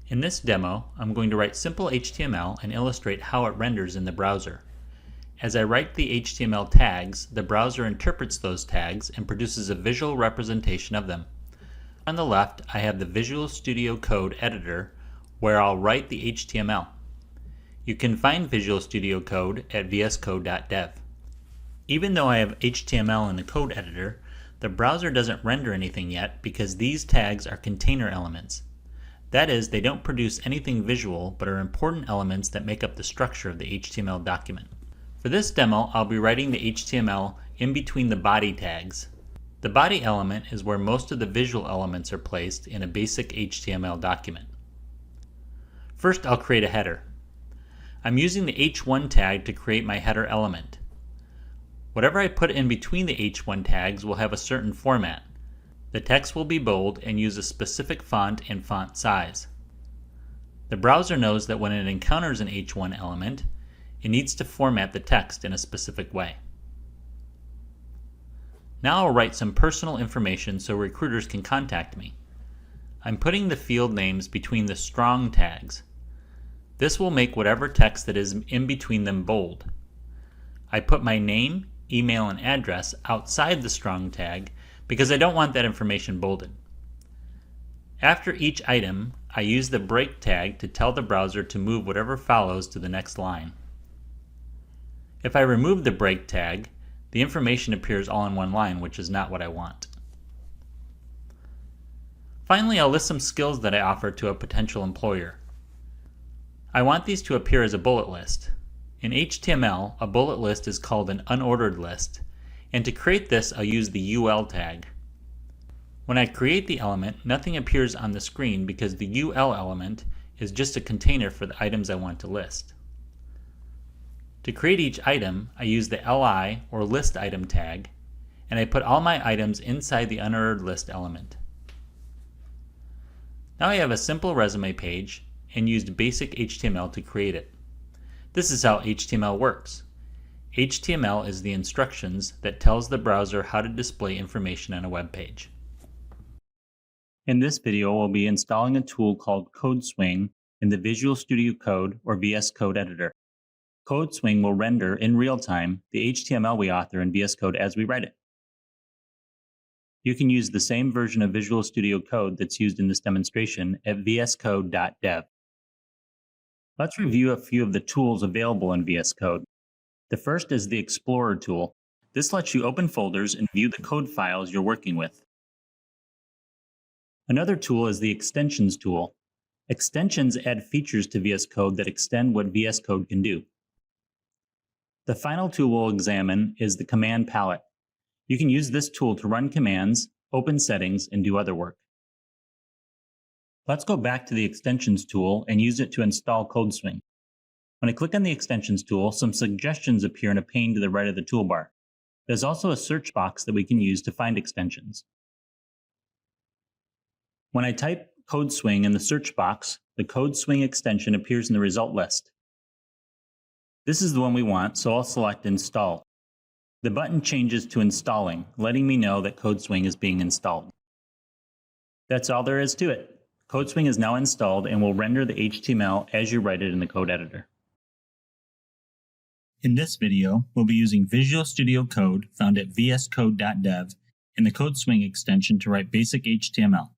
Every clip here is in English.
In this demo, I'm going to write simple HTML and illustrate how it renders in the browser. As I write the HTML tags, the browser interprets those tags and produces a visual representation of them. On the left, I have the Visual Studio Code editor where I'll write the HTML. You can find Visual Studio Code at vscode.dev. Even though I have HTML in the code editor, the browser doesn't render anything yet because these tags are container elements. That is, they don't produce anything visual but are important elements that make up the structure of the HTML document. For this demo, I'll be writing the HTML in between the body tags. The body element is where most of the visual elements are placed in a basic HTML document. First, I'll create a header. I'm using the h1 tag to create my header element. Whatever I put in between the h1 tags will have a certain format. The text will be bold and use a specific font and font size. The browser knows that when it encounters an h1 element, it needs to format the text in a specific way. Now I'll write some personal information so recruiters can contact me. I'm putting the field names between the strong tags. This will make whatever text that is in between them bold. I put my name, email, and address outside the strong tag because I don't want that information bolded. After each item, I use the break tag to tell the browser to move whatever follows to the next line. If I remove the break tag, the information appears all in one line, which is not what I want. Finally, I'll list some skills that I offer to a potential employer. I want these to appear as a bullet list. In HTML, a bullet list is called an unordered list, and to create this, I'll use the UL tag. When I create the element, nothing appears on the screen because the UL element is just a container for the items I want to list. To create each item, I use the LI or list item tag, and I put all my items inside the unordered list element. Now I have a simple resume page and used basic HTML to create it. This is how HTML works. HTML is the instructions that tells the browser how to display information on a web page. In this video, we'll be installing a tool called CodeSwing in the Visual Studio Code or VS Code editor. CodeSwing will render in real time the HTML we author in VS Code as we write it. You can use the same version of Visual Studio Code that's used in this demonstration at vscode.dev. Let's review a few of the tools available in VS Code. The first is the Explorer tool. This lets you open folders and view the code files you're working with. Another tool is the Extensions tool. Extensions add features to VS Code that extend what VS Code can do. The final tool we'll examine is the Command Palette. You can use this tool to run commands, open settings, and do other work. Let's go back to the Extensions tool and use it to install CodeSwing. When I click on the Extensions tool, some suggestions appear in a pane to the right of the toolbar. There's also a search box that we can use to find extensions. When I type CodeSwing in the search box, the CodeSwing extension appears in the result list. This is the one we want, so I'll select Install. The button changes to Installing, letting me know that CodeSwing is being installed. That's all there is to it. CodeSwing is now installed and will render the HTML as you write it in the code editor. In this video, we'll be using Visual Studio Code found at vscode.dev and the CodeSwing extension to write basic HTML.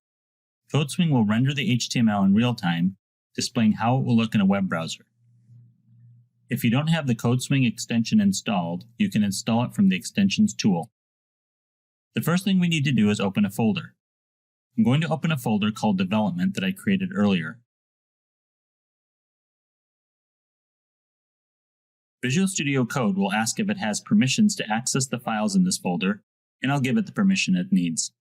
CodeSwing will render the HTML in real time, displaying how it will look in a web browser. If you don't have the CodeSwing extension installed, you can install it from the Extensions tool. The first thing we need to do is open a folder. I'm going to open a folder called Development that I created earlier. Visual Studio Code will ask if it has permissions to access the files in this folder, and I'll give it the permission it needs.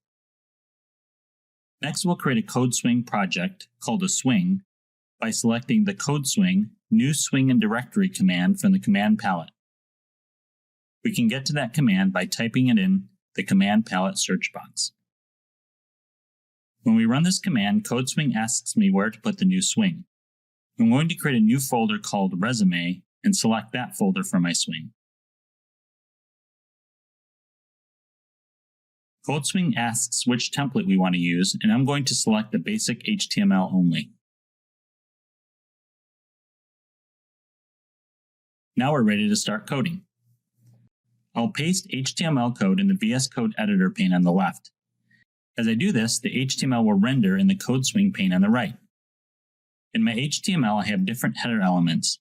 Next, we'll create a CodeSwing project called a swing by selecting the CodeSwing New Swing and Directory command from the Command Palette. We can get to that command by typing it in the Command Palette search box. When we run this command, CodeSwing asks me where to put the new swing. I'm going to create a new folder called Resume and select that folder for my swing. CodeSwing asks which template we want to use, and I'm going to select the basic HTML only. Now we're ready to start coding. I'll paste HTML code in the VS Code Editor pane on the left. As I do this, the HTML will render in the Code Swing pane on the right. In my HTML, I have different header elements.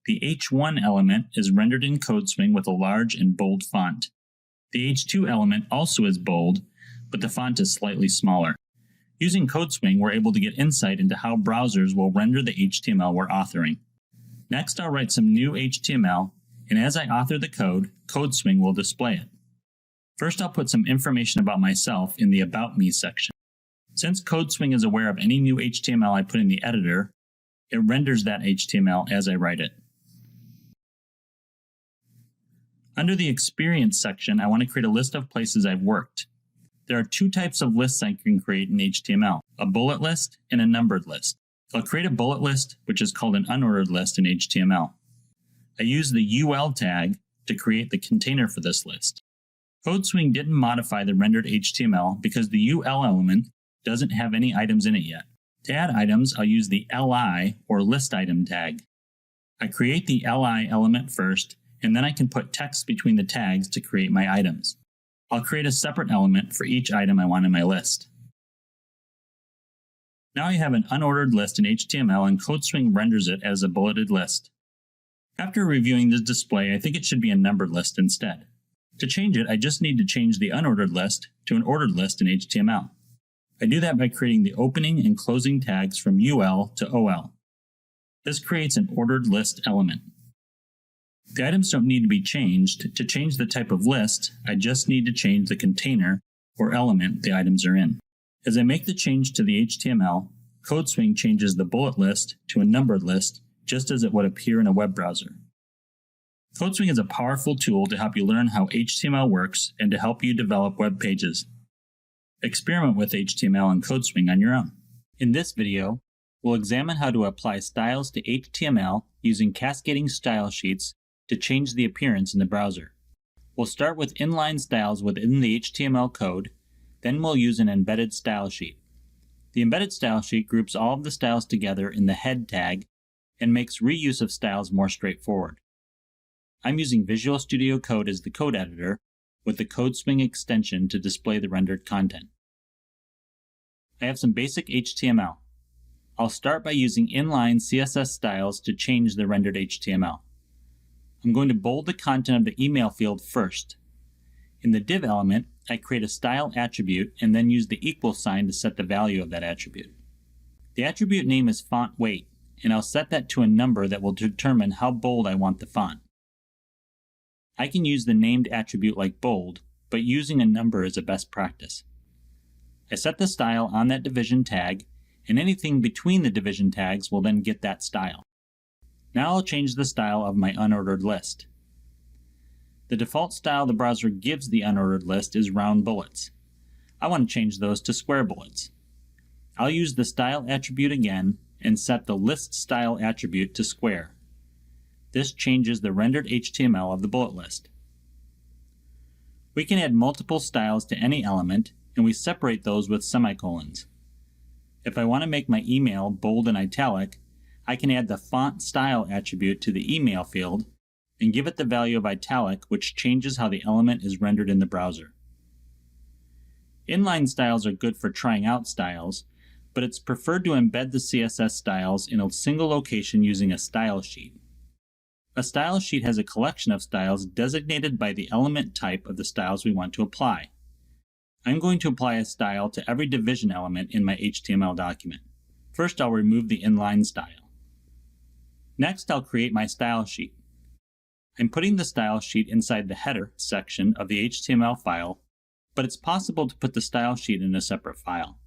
The H1 element is rendered in Code Swing with a large and bold font. The H2 element also is bold, but the font is slightly smaller. Using Code Swing, we're able to get insight into how browsers will render the HTML we're authoring. Next, I'll write some new HTML, and as I author the code, Code Swing will display it. First, I'll put some information about myself in the About Me section. Since Code Swing is aware of any new HTML I put in the editor, it renders that HTML as I write it. Under the Experience section, I want to create a list of places I've worked. There are two types of lists I can create in HTML, a bullet list and a numbered list. I'll create a bullet list, which is called an unordered list in HTML. I use the UL tag to create the container for this list. Code Swing didn't modify the rendered HTML because the UL element doesn't have any items in it yet. To add items, I'll use the LI or list item tag. I create the LI element first, and then I can put text between the tags to create my items. I'll create a separate element for each item I want in my list. Now I have an unordered list in HTML, and Code Swing renders it as a bulleted list. After reviewing this display, I think it should be a numbered list instead. To change it, I just need to change the unordered list to an ordered list in HTML. I do that by creating the opening and closing tags from UL to OL. This creates an ordered list element. The items don't need to be changed. To change the type of list, I just need to change the container or element the items are in. As I make the change to the HTML, Code Swing changes the bullet list to a numbered list, just as it would appear in a web browser. Code Swing is a powerful tool to help you learn how HTML works and to help you develop web pages. Experiment with HTML and Code Swing on your own. In this video, we'll examine how to apply styles to HTML using cascading style sheets to change the appearance in the browser. We'll start with inline styles within the HTML code, then we'll use an embedded style sheet. The embedded style sheet groups all of the styles together in the head tag and makes reuse of styles more straightforward. I'm using Visual Studio Code as the code editor with the Code Swing extension to display the rendered content. I have some basic HTML. I'll start by using inline CSS styles to change the rendered HTML. I'm going to bold the content of the email field first. In the div element, I create a style attribute and then use the equal sign to set the value of that attribute. The attribute name is font weight, and I'll set that to a number that will determine how bold I want the font. I can use the named attribute like bold, but using a number is a best practice. I set the style on that division tag, and anything between the division tags will then get that style. Now I'll change the style of my unordered list. The default style the browser gives the unordered list is round bullets. I want to change those to square bullets. I'll use the style attribute again and set the list style attribute to square. This changes the rendered HTML of the bullet list. We can add multiple styles to any element, and we separate those with semicolons. If I want to make my email bold and italic, I can add the font style attribute to the email field and give it the value of italic, which changes how the element is rendered in the browser. Inline styles are good for trying out styles, but it's preferred to embed the CSS styles in a single location using a style sheet. A style sheet has a collection of styles designated by the element type of the styles we want to apply. I'm going to apply a style to every division element in my HTML document. First, I'll remove the inline style. Next, I'll create my style sheet. I'm putting the style sheet inside the header section of the HTML file, but it's possible to put the style sheet in a separate file.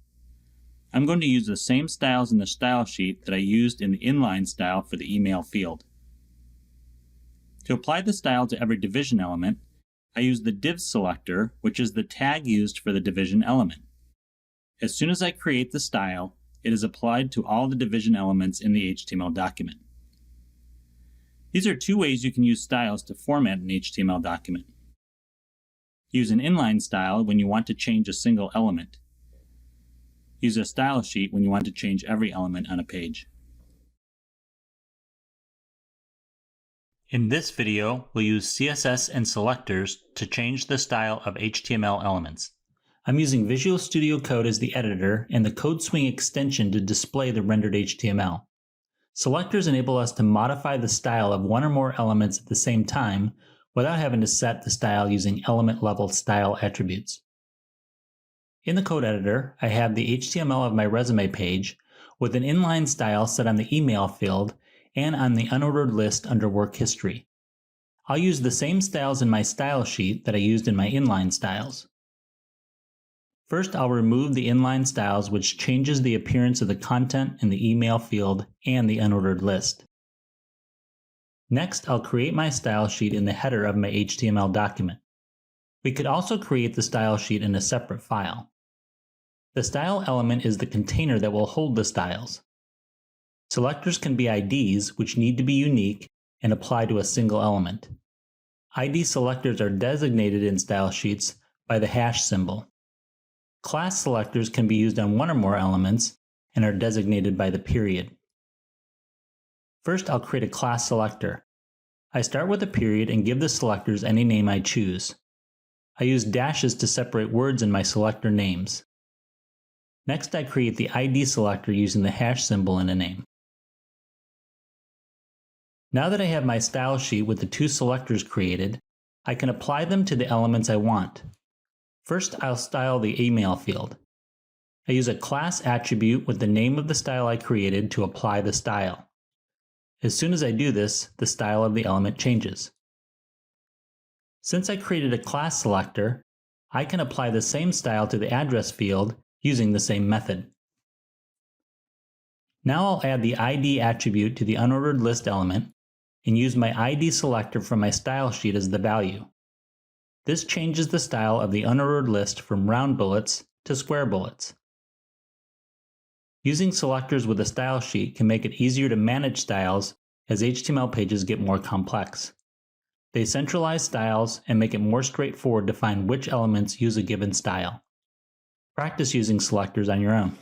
I'm going to use the same styles in the style sheet that I used in the inline style for the email field. To apply the style to every division element, I use the div selector, which is the tag used for the division element. As soon as I create the style, it is applied to all the division elements in the HTML document. These are two ways you can use styles to format an HTML document. Use an inline style when you want to change a single element. Use a style sheet when you want to change every element on a page. In this video, we'll use CSS and selectors to change the style of HTML elements. I'm using Visual Studio Code as the editor and the CodeSwing extension to display the rendered HTML. Selectors enable us to modify the style of one or more elements at the same time without having to set the style using element-level style attributes. In the code editor, I have the HTML of my resume page with an inline style set on the email field and on the unordered list under work history. I'll use the same styles in my style sheet that I used in my inline styles. First, I'll remove the inline styles, which changes the appearance of the content in the email field and the unordered list. Next, I'll create my style sheet in the header of my HTML document. We could also create the style sheet in a separate file. The style element is the container that will hold the styles. Selectors can be IDs, which need to be unique and apply to a single element. ID selectors are designated in style sheets by the hash symbol. Class selectors can be used on one or more elements and are designated by the period. First, I'll create a class selector. I start with a period and give the selectors any name I choose. I use dashes to separate words in my selector names. Next, I create the ID selector using the hash symbol in a name. Now that I have my style sheet with the two selectors created, I can apply them to the elements I want. First, I'll style the email field. I use a class attribute with the name of the style I created to apply the style. As soon as I do this, the style of the element changes. Since I created a class selector, I can apply the same style to the address field using the same method. Now I'll add the ID attribute to the unordered list element and use my ID selector from my style sheet as the value. This changes the style of the unordered list from round bullets to square bullets. Using selectors with a style sheet can make it easier to manage styles as HTML pages get more complex. They centralize styles and make it more straightforward to find which elements use a given style. Practice using selectors on your own.